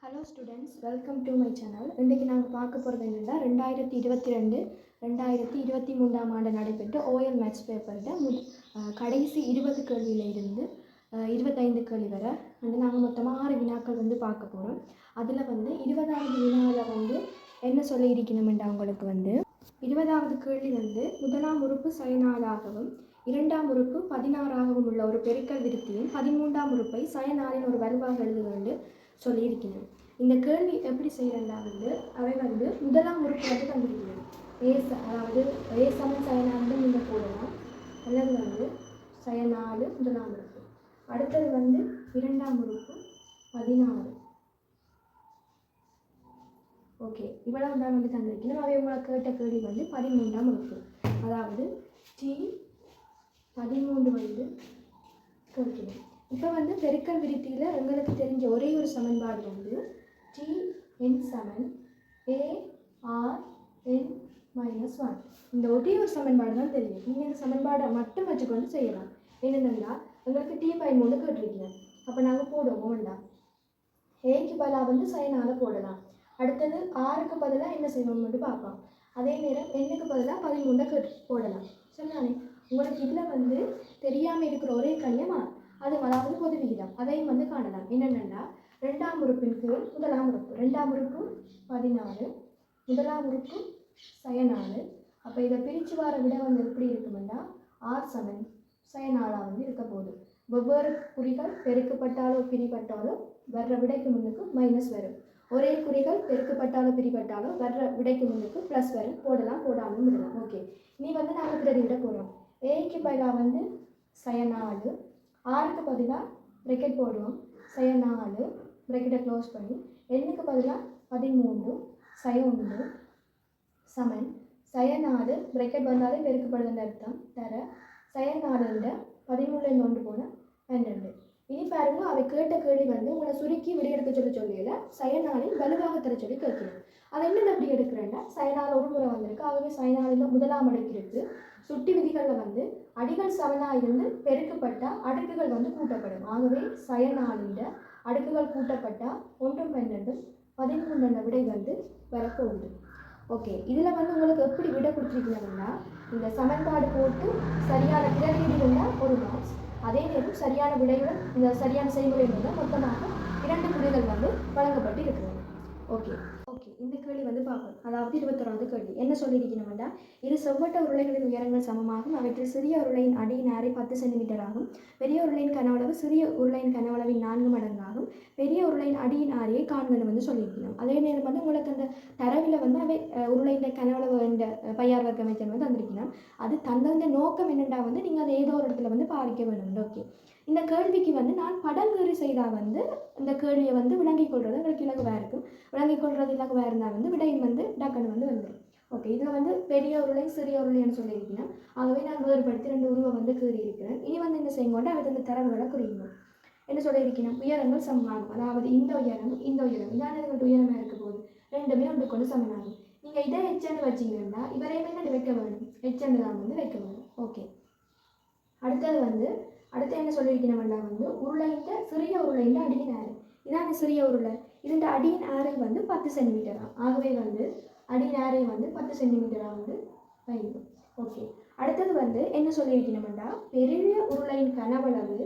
Hello students, welcome to my channel. இன்றைக்கி நாங்கள் பார்க்க போகிறது என்னென்னா 2022-2023 ஆண்டு நடைபெற்ற ஓஎல் மேத்ஸ் பேப்பரில் கடைசி 20 கேள்வியில் இருந்து 25 கேள்வி வரை நாங்கள் மொத்தமாக 6 வினாக்கள் பார்க்க போகிறோம். அதில் 20வது வினாவில் என்ன சொல்லி இருக்கணுமெண்டா உங்களுக்கு 20வது கேள்வி முதலாம் உறுப்பு சயனாலாகவும் 2ஆம் உறுப்பு 16ஆகவும் உள்ள ஒரு பெருக்கல் விருத்தியும் 13ஆம் உறுப்பை சயனாலின் ஒரு வலுவாக எழுதுவது சொல்லியிருக்கிறேன். இந்த கேள்வி எப்படி செய்கிறேன்னா அவை முதலாம் உறுப்பு கண்டுபிடிக்கணும். அதாவது ஏ சமன் சயனாலு நீங்கள் போடலாம், அல்லது சயனாலு முதலாம் உறுப்பு. அடுத்தது 2ஆம் உறுப்பு 16. ஓகே, இவ்வளவு தான் தந்திருக்கணும். அவை உங்களை கேட்ட கேள்வி 13ஆம் உறுப்பு, அதாவது டி 13 கேட்கணும். இப்போ பெருக்கல் விருத்தியில் எங்களுக்கு தெரிஞ்ச ஒரே ஒரு சமன்பாடு டி என் சமன் ARN-1. இந்த ஒரே ஒரு சமன்பாடு தான் தெரியும். நீங்கள் இந்த சமன்பாடை மட்டும் வச்சுக்கொண்டு செய்யலாம். என்னென்னா உங்களுக்கு டி 13 கேட்டிருக்கீங்க. அப்போ நாங்கள் போடுவோம் வேண்டாம். ஏக்கு பதிலாக சைனால போடலாம். அடுத்தது ஆறுக்கு பதிலாக என்ன செய்வோம் மட்டும் பார்ப்போம். அதே நேரம் எண்ணுக்கு பதிலாக 13 போடலாம். சரிதானே? உங்களுக்கு இதில் தெரியாமல் இருக்கிற ஒரே கணியமா அது அதாவது பொது விகிதம் அதையும் காணலாம். என்னென்னா 2ஆம் உறுப்பின் கீழ் முதலாம் உறுப்பு, 2ஆம் உறுப்பு 16, முதலாம் உறுப்பு சயனாலு. அப்போ இதை பிரித்து வர விட எப்படி இருக்குமெண்டா ஆர் சமன் சயனாலாக இருக்க போகுது. வெவ்வேறு குறிகள் பெருக்கப்பட்டாலோ பிரிப்பட்டாலோ வர்ற விடைக்கு முன்னுக்கு மைனஸ் வரும். ஒரே குறிகள் பெருக்கப்பட்டாலோ பிரிப்பட்டாலோ வர்ற விடைக்கு முன்னுக்கு ப்ளஸ் வரும். போடலாம், போடாமல் விடலாம். ஓகே, நீ நாங்கள் பிரதிவிட போகிறோம். ஏக்கு பதிலாக சயனாலு, ஆறுக்கு பதிலாக ப்ரெக்கெட் போடுவோம் சயனாலு, ப்ரெக்கெட்டை க்ளோஸ் பண்ணி எண்ணுக்கு பதிலாக 13 சய1 சமன் சயனாலு, ப்ரெக்கெட் வந்தாலே பெருக்கப்படுதுன்ற அர்த்தம் தர சயனாலுன்ற 13 1 போன 12. இனி பாருங்க, அவை கேட்ட கேள்வி உங்களை சுருக்கி விடையெடுக்க சொல்லல சயனாலின் வலுவாக தர சொல்லி கேட்கணும். அதை என்னென்ன அப்படி எடுக்கிறேன்னா சயனால் ஒரு முறை வந்திருக்கு. ஆகவே சயனாலில் முதலாம் அடுக்கு இருக்குது. சுட்டி விதிகளில் அடிகள் சமனாக இருந்து பெருக்கப்பட்டால் அடுக்குகள் கூட்டப்படும். ஆகவே சயனாலின் அடுக்குகள் கூட்டப்பட்டால் 1 12 13 விடை வரப்போகுது. ஓகே, இதில் உங்களுக்கு எப்படி விடை கொடுத்துருக்கீங்கன்னா இந்த சமன்பாடு போட்டு சரியான பிரதிநிதி இருந்தால் 1 மார்க்ஸ், அதே நேரம் சரியான விடையுடன் இந்த சரியான செய்முறை இருந்தால் மொத்தமாக 2 புள்ளிகள் வழங்கப்பட்டு இருக்கிறது. ஓகே, இந்த கேள்வி பார்ப்போம். அதாவது 21வது கேள்வி என்ன சொல்லியிருக்கணும்னா, இரு செவ்வட்ட உருளைகளின் உயரங்கள் சமமாகும். அவற்றில் சிறிய உருளையின் அடியின் ஆரை 10 சென்டிமீட்டர் ஆகும். பெரிய உருளையின் கனவளவு சிறிய உருளையின் கனவளவின் 4 மடங்காகும். பெரிய உருளையின் அடியின் ஆரையை காண்கன்னு சொல்லியிருக்கணும். அதே நேரம் உங்களுக்கு அந்த தரவில் அவை உருளையின் கனவளவு என்ற பையார் வர்க்க அமைச்சர் தந்திருக்கணும். அது தந்தந்த நோக்கம் என்னென்னா நீங்கள் அதை ஏதோ ஒரு இடத்துல பாவிக்க வேணும். ஓகே, இந்த கேள்விக்கு நான் படம் வேறு செய்தால் இந்த கேள்வியை விளங்கிக் கொள்வது எங்களுக்கு இலகுவாக இருக்கும். விளங்கிக் கொள்வது இலகுவாக இருந்தால் விடையும் டக்குன்னு வந்துடும். ஓகே, இதில் பெரிய உருளை சிறிய உருளைன்னு சொல்லியிருக்கேன். ஆகவே நான் வேறுபடுத்தி 2 உருவம் கீறி இருக்கிறேன். இனி இந்த செய்யும்போது அவர் இந்த தரவுகளை குறிக்கணும். என்ன சொல்லியிருக்கணும், உயரங்கள் சமமாகும். அதாவது இந்த உயரம் இந்த உயரம் இதான எங்களுக்கு உயரமாக இருக்க போகுது. ரெண்டுமே ஒன்று கொண்டு சமனாகும். நீங்கள் இதை ஹெச்என்னு வச்சிங்கன்னா இவரையுமே நான் வைக்க வேணும். ஹெச்என்னு தான் வைக்க வேணும். ஓகே, அடுத்தது அடுத்து என்ன சொல்லியிருக்கணும்னா உருளைன்ற சிறிய உருளைன்ற அடியின் ஆரை இதான் சிறிய உருளை. இதன் அடியின் ஆரை 10 சென்டிமீட்டரா. ஆகவே அடியின் ஆரை 10 சென்டிமீட்டராக வைக்கும். ஓகே, அடுத்தது என்ன சொல்லியிருக்கணும்னா பெரிய உருளையின் கனவளவு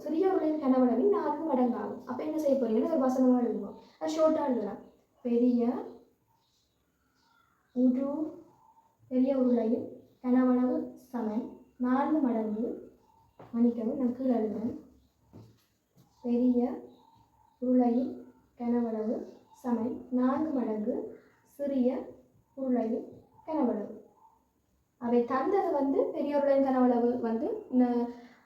சிறிய உருளையின் கனவளவின் 4 மடங்காகும். அப்போ என்ன செய்ய போறீங்கன்னா ஒரு வசனமாக எழுதுவோம். அது ஷோர்ட்டாக எழுதலாம். பெரிய உருளையின் கனவளவு சமன் 4 மடங்கு, மன்னிக்கவும் நான் கீழே எழுதுறேன், பெரிய உருளையின் கனவளவு சமன் 4 மடங்கு சிறிய உருளையின் கனவளவு. அவை தந்தது பெரிய உருளையின் கனவளவு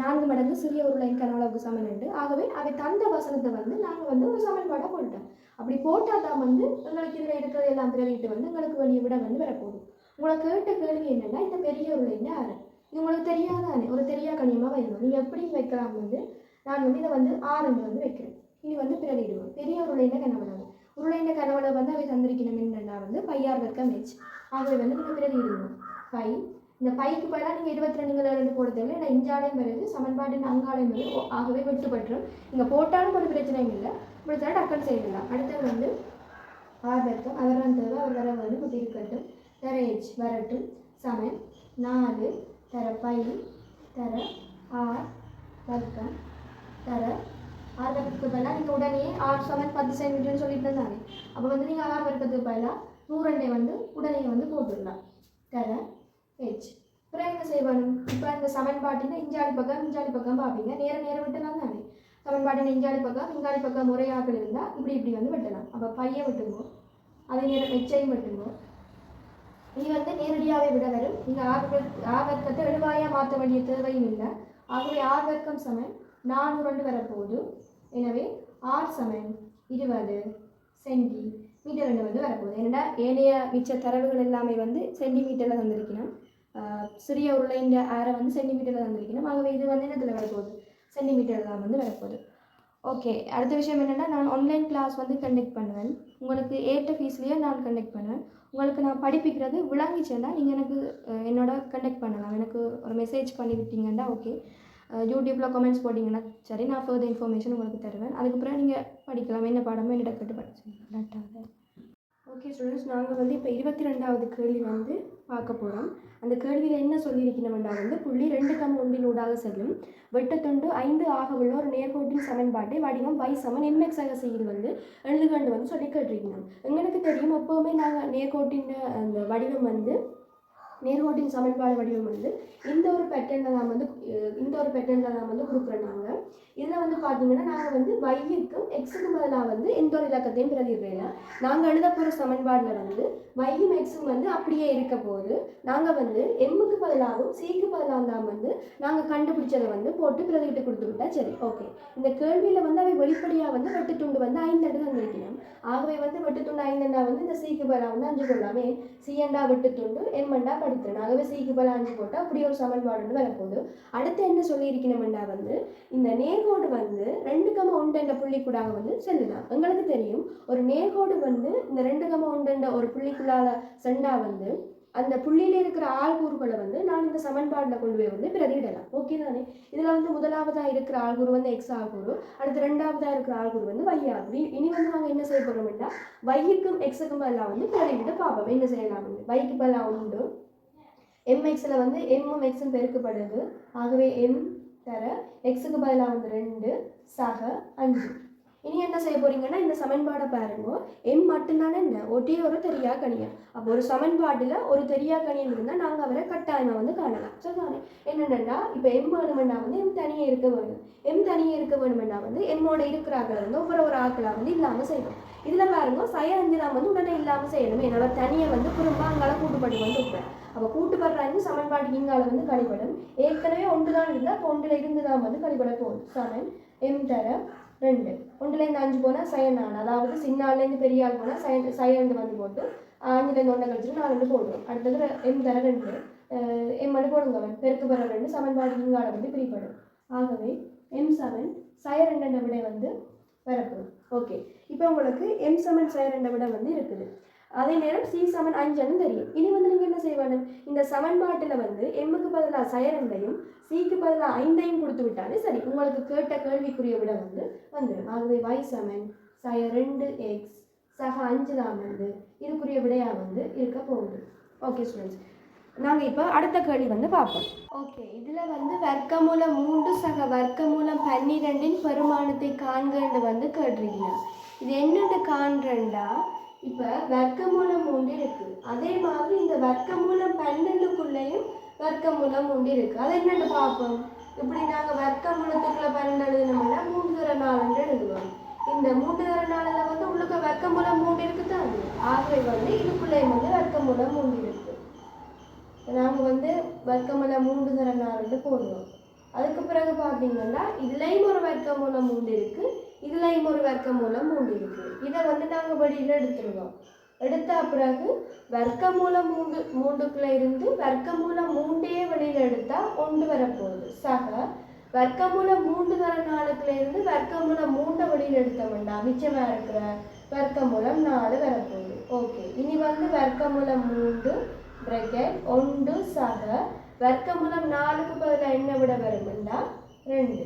4 மடங்கு சிறிய உருளையின் கனவளவுக்கு சமன் உண்டு. ஆகவே அவை தந்த வசனத்தை நாங்கள் ஒரு சமன்பாடாக போட்டோம். அப்படி போட்டால் தான் உங்களுக்கு இதில் இருக்கிறது எல்லாம் பிறவிட்டு உங்களுக்கு வேண்டிய விட வரப்போகுது. உங்களை கேட்ட கேள்வி என்னென்னா இந்த பெரிய உருளையின் ஆறு இது உங்களுக்கு தெரியாதானே, ஒரு தெரியா கணியமாக வைக்கணும். நீங்கள் எப்படி வைக்கலாம் நான் இதை 6 வைக்கிறேன். இனி பிரதிடுவோம். பெரிய உருளையின் கனவளவு உருளையின் கனவளவு அவை தந்திருக்கணும் என்னென்னா பையார் வர்க்க மேட்ச். ஆகவே நீங்கள் பிரதிடுவோம். பை இந்த பைக்கு பதிலாக நீங்கள் 22 போட தேவை. ஏன்னா இஞ்சாலையும் வருது சமன்பாடு அங்காலையும் வருது. ஆகவே வெட்டுப்பட்டுரும். நீங்கள் போட்டாலும் ஒரு பிரச்சனையும் இல்லை. இப்படி தான் டக்குன்னு செய்யலாம். அடுத்தது வந்து ஆர் வர்க்கம் அவர் தேவை அவர் வர வேணும் இப்படி இருக்கட்டும் தர ஹெச் வரட்டும் சமன் 4 தர பை தர ஆர் வர்க்கம் தர ஆர் வர்க்கத்துக்கு பதிலாக நீங்கள் உடனே ஆர் சமன் 10 சென்டிமீட்டர்னு சொல்லிட்டு இருந்தாங்க. அப்போ வந்து நீங்கள் ஆர் வர்க்கத்துக்கு பதிலாக 102 வந்து உடனே வந்து போட்டுடலாம் தர ஹெச். அப்புறம் என்ன செய்வானும் இப்போ இந்த சமன்பாட்டின இஞ்சாடி பக்கம் பார்ப்பீங்க நேரம் விட்டலாம் தானே. சமன்பாட்டின இஞ்சாடி பக்கம் முறையாக இருந்தால் இப்படி வந்து வெட்டலாம். அப்போ பையை விட்டுங்கோ அதே நேரம் ஹெச்சையும் விட்டுங்கோ. இனி வந்து நேரடியாகவே விட வரும். நீங்கள் ஆர் வர்க்கத்தை எழுவாயாக மாற்ற வேண்டிய தேவையும் இல்லை. ஆகவே ஆர் வர்க்கம் சமன் 402 வரப்போகுது. எனவே ஆர் சமன் 20 சென்டிமீட்டர் வந்து வரப்போகுது. ஏன்னா ஏனைய மிச்ச தரவுகள் எல்லாமே வந்து சென்டிமீட்டரில் தந்திருக்கணும். சிறிய உருளையின் ஆரை வந்து சென்டிமீட்டரில் தந்திருக்கணும். ஆகவே இது வந்து என்னத்தில் வரப்போகுது சென்டிமீட்டர் தான் வந்து வரப்போகுது. ஓகே, அடுத்த விஷயம் என்னென்னா நான் ஆன்லைன் கிளாஸ் வந்து கண்டக்ட் பண்ணுவேன். உங்களுக்கு ஏற்ற ஃபீஸ்லேயே நான் கண்டக்ட் பண்ணுவேன். உங்களுக்கு நான் படிப்பிக்கிறது விளங்கிச்சேன்னா நீங்கள் எனக்கு என்னோட கண்டக்ட் பண்ணலாம். எனக்கு ஒரு மெசேஜ் பண்ணி விட்டீங்கன்னா ஓகே, யூடியூப்பில் கமெண்ட்ஸ் போட்டிங்கன்னா சரி, நான் ஃபர்தர் இன்ஃபர்மேஷன் உங்களுக்கு தருவேன். அதுக்கப்புறம் நீங்கள் படிக்கலாம். என்ன பாடமோ என்னோட கேட்டு படிச்சுங்க. ஓகே ஸ்டூடெண்ட்ஸ், நாங்கள் வந்து இப்போ 22வது கேள்வி வந்து பார்க்க போகிறோம். அந்த கேள்வியில் என்ன சொல்லியிருக்கணும்னா வந்து புள்ளி 2,1 செல்லும் வெட்டத்துண்டு 5 ஆக உள்ள ஒரு நேர்கோட்டின் சமன்பாட்டை வடிவம் y சமன் mx அகசியில் வந்து எழுதுகண்டு வந்து சொல்லி கேட்டிருக்கணும். எங்களுக்கு தெரியும் எப்போவுமே நாங்கள் நேர்கோட்டின் அந்த வடிவம் வந்து நேர்கோட்டின் சமன்பாடு வடிவம் வந்து இந்த ஒரு பேட்டர்னில் தான் வந்து கொடுக்குறோம். நாங்கள் இதில் வந்து பார்த்தீங்கன்னா நாங்கள் வந்து y-க்கும் x-க்கும் பதிலாக வந்து எந்த ஒரு இலக்கத்தையும் பிரதிடுறோம். நாங்கள் எழுத போகிற சமன்பாடில் வந்து y-யும் x-ம் வந்து அப்படியே இருக்க போது நாங்கள் வந்து m-க்கு பதிலாகவும் c-க்கு பதிலாக தான் வந்து நாங்கள் கண்டுபிடிச்சதை வந்து போட்டு பிரதிகிட்டு கொடுத்துக்கிட்டா சரி. ஓகே, இந்த கேள்வியில் வந்து அவை வெளிப்படையாக வந்து வெட்டுத்துண்டு வந்து 5 தந்திருக்கணும். ஆகவே வந்து வெட்டுத்துண்டு 5 வந்து இந்த c-க்கு பதிலாக வந்து 5 கொள்ளாமே c வெட்டுத்துண்டு m படித்தேன். ஆகவே c-க்கு பதிலாக 5 போட்டால் அப்படி ஒரு சமன்பாடு வந்து வரப்போகுது. அடுத்து என்ன சொல்லியிருக்கணும்னா வந்து இந்த நேர்கோடு வந்து 2,1 என்ற புள்ளிக்கூடாக வந்து செல்லுதான். எங்களுக்கு தெரியும் ஒரு நேர்கோடு வந்து இந்த 2,1 என்ற ஒரு புள்ளிக்குள்ளால சென்றா வந்து அந்த புள்ளியில் இருக்கிற ஆள்கூறுகளை வந்து நான் இந்த சமன்பாட்டில் கொண்டு போய் வந்து பிரதியிடலாம். ஓகே தானே. இதில் வந்து முதலாவதாக இருக்கிற ஆள்கூறு வந்து எக்ஸ் ஆள்கூறு, அடுத்து ரெண்டாவதாக இருக்கிற ஆள்கூறு வந்து y ஆகுது. இனி வந்து நாங்கள் என்ன செய்ய போகிறோம்னா y-க்கும் x-க்கும் பதிலாக வந்து பிரதிவிட்டு பார்ப்போம் என்ன செய்யலாம். வந்து y-க்கு பதிலாக உண்டு mx-ல் வந்து m-ம் x-ம் பெருக்கப்படுது. ஆகவே m தர x-க்கு பதிலாக வந்து 2 சக 5. இனி என்ன செய்ய போறீங்கன்னா இந்த சமன்பாடை பாருங்க. m மட்டும்தானே என்ன ஒட்டே ஒரு தெரியா கணியம். அப்போ ஒரு சமன்பாட்டில் ஒரு தெரியா கணியம் இருந்தால் நாங்கள் அவரை கட்டாயமாக வந்து காணலாம். சரிதானே. என்னென்னா இப்போ m வேணுமெண்டா வந்து m தனியே இருக்க வேணும். m தனியே இருக்க வேணுமெண்டா வந்து m-ஓட இருக்கிற ஆக்களை வந்து ஒவ்வொரு ஆக்களாக வந்து இல்லாமல் செய்யணும். இதில் பாருங்க சய 5 தான் வந்து உடனே இல்லாமல் செய்யணும். என்னோட தனியை வந்து குறும்பா அங்கால கூட்டுப்பட்டு வந்து இருப்பேன். அப்போ கூட்டுப்படுறாங்க சமன்பாடு இங்கால வந்து கழிப்படும். ஏற்கனவே 1 தான் இருந்தால் அப்போ 1ல் இருந்து தான் வந்து கழிப்பட போகுது. சமன் m தர 2 1லேருந்து 5 போனால் சய 4, அதாவது சின்னாலேருந்து பெரிய ஆள் போனால் சய 2 வந்து போட்டு 5லேருந்து 1 கழிச்சுட்டு 4 போடுவோம். அடுத்தது m தர 2 m மட்டும் போடுங்க. அவன் பெருக்கு பெற 2 சமன்பாடு இங்கால வந்து பிரிப்படும். ஆகவே m சமன் சய 2 விட வந்து வரப்போகுது. ஓகே, இப்போ உங்களுக்கு m சமன் சய 2 விட வந்து இருக்குது. அதே நேரம் c சமன் 5ன்னு தெரியும். இனி வந்து நீங்கள் என்ன செய்யணும், இந்த சமன்பாட்டில் வந்து m-க்கு பதிலாக சய 2யும் c-க்கு பதிலாக 5ஐயும் கொடுத்து விட்டாலே சரி, உங்களுக்கு கேட்ட கேள்விக்குரிய விட வந்து வந்துடும். ஆகவே y சமன் சய 2x சக 5 தான் வந்து இதுக்குரிய விடையாக வந்து இருக்க போகுது. ஓகே ஸ்டூடெண்ட்ஸ், நாங்கள் இப்போ அடுத்த கேள்வி வந்து பார்ப்போம். ஓகே, இதில் வந்து வர்க்கமூலம் 3 சக வர்க்கமூலம் 12 பெருமானத்தை காண்கன்னு வந்து கேட்டிருக்கீங்க. இது என்னென்னு காண்றேன்டா, இப்போ வர்க்கமூலம் 3 இருக்குது. அதே மாதிரி இந்த வர்க்கமூலம் 12க்குள்ளேயும் வர்க்கமூலம் 3 இருக்குது. அது என்னென்னு பார்ப்போம். இப்படி நாங்கள் வர்க்கமூலத்துக்குள்ள 12 எழுதணும்னா 3 தர 4 எழுதுவோம். இந்த 3 தர 4ல் வந்து உள்ளுக்கு வர்க்கமூலம் 3 இருக்குது தான். ஆகவே வந்து இதுக்குள்ளேயும் வந்து வர்க்கமூலம் 3 இருக்குது. நாங்கள் வந்து வர்க்கமூலம் 3 தர 4 போடுவோம். அதுக்கு பிறகு பார்த்தீங்கன்னா இதுலேயும் ஒரு வர்க்கமூலம் 3 இருக்குது, இதுலேயும் ஒரு வர்க்கமூலம் 3 இருக்குது. இதை வந்து நாங்கள் வெளியில் எடுத்துருவோம். எடுத்த பிறகு வர்க்கமூலம் 3க்குள்ள இருந்து வர்க்கமூலம் 3 வெளியில் எடுத்தால் 1 வரப்போகுது. சக வர்க்கமூலம் 3 தர 4க்குள்ள இருந்து வர்க்கமூலம் 3 வெளியில் எடுத்தோம்னா மிச்சமாக இருக்கிற வர்க்கமூலம் 4 வரப்போகுது. ஓகே, இனி வந்து வர்க்கமூலம் 3 பிராக்கெட் 1 சக வர்க்கமூலம் 4க்கு பதிலாக என்ன விட வரும்னா 2.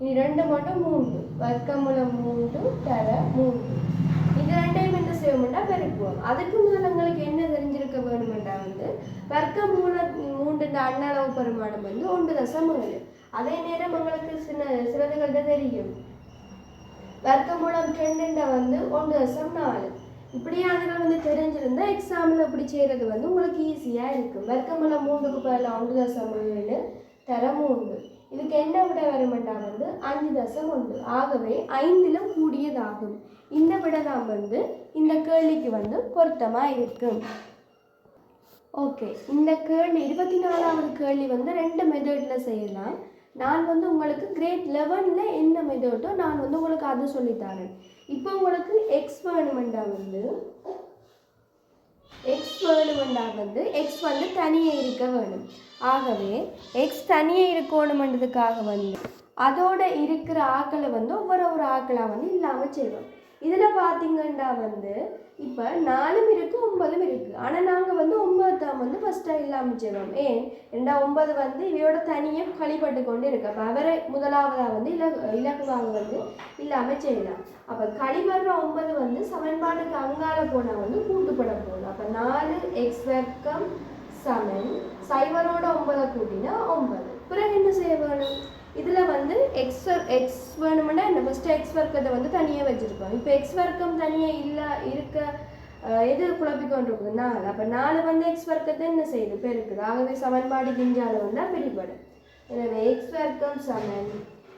இனி 2 மட்டும் 3 வர்க்கமூலம் 3 தர 3 இது ரெண்டையும் என்ன செய்வோம்னா பெருக்குவோம். அதுக்கு முதல்ல உங்களுக்கு என்ன தெரிஞ்சிருக்க வேணுமெண்டா வர்க்கமூலம் 3 அண்ணளவு பெருமானம் 1.7. அதே நேரம் உங்களுக்கு சிலதுகள்கிட்ட தெரியும் வர்க்கமூலம் 2 1.4. இப்படியானதுகள் தெரிஞ்சிருந்தா எக்ஸாம்பிள் இப்படி செய்கிறது உங்களுக்கு ஈஸியாக இருக்கும். வர்க்கமூலம் 3க்கு பதிலாக 1.7 தர 3. இதுக்கு என்ன விட வருமெண்டா 5.1. ஆகவே 5லும் கூடியதாகும். இந்த விட தான் இந்த கேள்விக்கு பொருத்தமாக இருக்கும். ஓகே, இந்த கேள்வி 24வது கேள்வி 2 மெத்தடில் செய்யலாம். நான் உங்களுக்கு கிரேட் 11ல் என்ன மெத்தடோ நான் உங்களுக்கு அதை சொல்லித்தரேன். இப்போ உங்களுக்கு எக்ஸ் வேணுமெண்டா எக்ஸ் தனியே இருக்க வேணும். ஆகவே எக்ஸ் தனியே இருக்கணுமென்றதுக்காக அதோட இருக்கிற ஆக்களை ஒவ்வொரு ஆக்களாக இல்லாமல் செய்வோம். இதில் பார்த்தீங்கன்னா இப்போ 4ம் இருக்குது 9ம் இருக்குது. ஆனால் நாங்கள் 9 தான் ஃபஸ்ட்டாக இல்லாமல் செய்வோம். ஏன் 9 இவையோட தனியாக கழிப்பட்டு கொண்டு இருக்கு. அப்போ அவரை முதலாவதாக இலகுவாக இல்லாமல் செய்யலாம். அப்போ கழிவர்ற 9 சமன்பாடுக்கு அங்கால போனால் கூட்டுப்பட போகணும். அப்போ 4x வர்க்கம் சமன் 0ோட 9 கூட்டினா 9. பிறகு என்ன செய்ய வேணும்? இதில் எக்ஸ் வேணுமென்னா என்ன ஃபஸ்ட்டு எக்ஸ் வர்க்கத்தை தனியாக வச்சுருப்போம். இப்போ எக்ஸ் வர்க்கம் தனியாக இருக்க எது குழப்பிக்கொண்டிருக்குது 4. அப்போ 4 எக்ஸ் வர்க்கத்தை என்ன செய்யுது பெருக்குது. ஆகவே சமன்பாடு கிஞ்சால பிரிப்படும். எனவே எக்ஸ் வர்க்கம் சமன்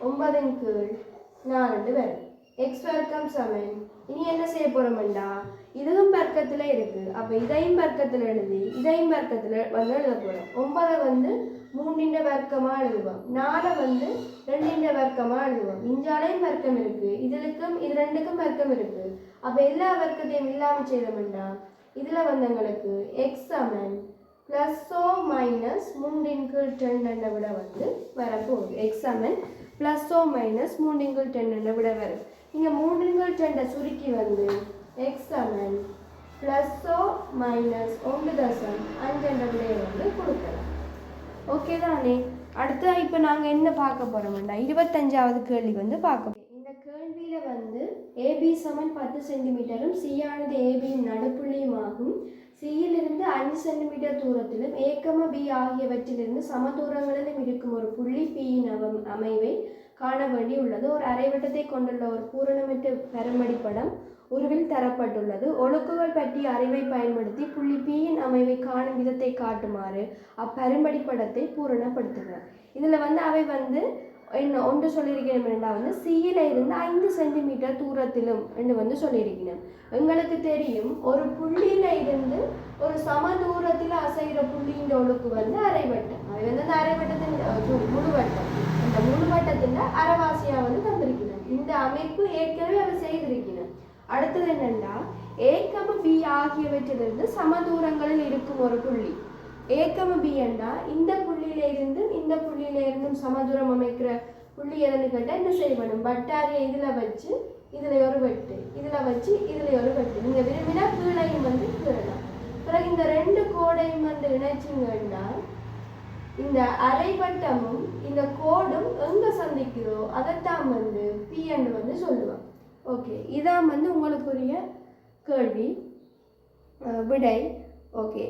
9 கீழ் 4 வரும். எக்ஸ் வர்க்கம் சமன் இனி என்ன செய்ய போகிறோம்டா இதுவும் வர்க்கத்தில் இருக்குது. அப்போ இதையும் வர்க்கத்தில் எழுதி இதையும் வர்க்கத்தில் எழுத போகிறோம். 9 3 வர்க்கமாக எழுதுவோம். 4 2 வர்க்கமாக எழுதுவோம். இஞ்சாலையும் வர்க்கம் இருக்குது. இது ரெண்டுக்கும் வர்க்கம் இருக்குது. அப்போ எல்லா வர்க்கத்தையும் இல்லாமல் செய்தோம்டா இதில் எங்களுக்கு எக்ஸ் சமன் +ஓ -3 கீழ் 10 விட வரப்போகுது. எக்ஸ் சமன் +ஓ -3 கீழ் 10 விட வரும். இங்கே 3 கீழ் 10 சுருக்கி எக்ஸ் சமன் +ஓ -1.5 விடையை கொடுக்கலாம். ஓகே தானே? அடுத்த இப்போ நாங்கள் என்ன பார்க்க போகிறோம்டா 25வது கேள்வி பார்க்க போகிறோம். இந்த கேள்வியில் ஏபி சமன் 10 சென்டிமீட்டரும் சியானது ஏபியின் நடுப்புள்ளியும் ஆகும். சியிலிருந்து 5 சென்டிமீட்டர் தூரத்திலும் ஏ பி ஆகியவற்றிலிருந்து சம தூரங்களிலும் இருக்கும் ஒரு புள்ளி பியின் அமைவை காண வேண்டி உள்ளது. ஒரு அரைவட்டத்தை கொண்டுள்ள ஒரு பூரணமற்ற பெருமடி படம் உருவில் தரப்பட்டுள்ளது. ஒழுக்குகள் பற்றிய அறிவை பயன்படுத்தி புள்ளி பியின் அமைவை காணும் விதத்தை காட்டுமாறு அப்பெரும்படி படத்தை பூரணப்படுத்துகிறார். இதில் அவை என்ன ஒன்று சொல்லியிருக்கணும் என்றால் சியில இருந்து 5 சென்டிமீட்டர் தூரத்திலும் என்று சொல்லியிருக்கணும். எங்களுக்கு தெரியும் ஒரு புள்ளியில இருந்து ஒரு சம தூரத்தில் அசைகிற புள்ளியின் ஒழுக்கு அரைவட்டம். அவை அந்த அரைவட்டத்தின் முழுவட்டம். இந்த முழுவட்டத்தின் அரைவாசியாக தந்திருக்கணும். இந்த அமைப்பு ஏற்கனவே அதை செய்திருக்கணும். அடுத்தது என்னென்னா ஏ பி ஆகியவற்றிலிருந்து சம தூரங்களில் இருக்கும் ஒரு புள்ளி ஏ பி என்றா இந்த புள்ளியிலிருந்தும் சமதூரம் அமைக்கிற புள்ளி எதன்னு கேட்டால் என்ன செய்யணும்? பட்டாரியை இதில் வச்சு இதில் ஒரு வெட்டு, இதில் வச்சு இதில் ஒரு வெட்டு. நீங்கள் விரும்பினா கீழையும் கீழலாம். பிறகு இந்த 2 கோடையும் இணைச்சிங்கன்னா இந்த அரைவட்டமும் இந்த கோடும் எங்கே சந்திக்கிறோ அதைத்தான் பி என்று சொல்லுவோம். ஓகே, இதான் உங்களுக்குரிய கேள்வி விடை. ஓகே.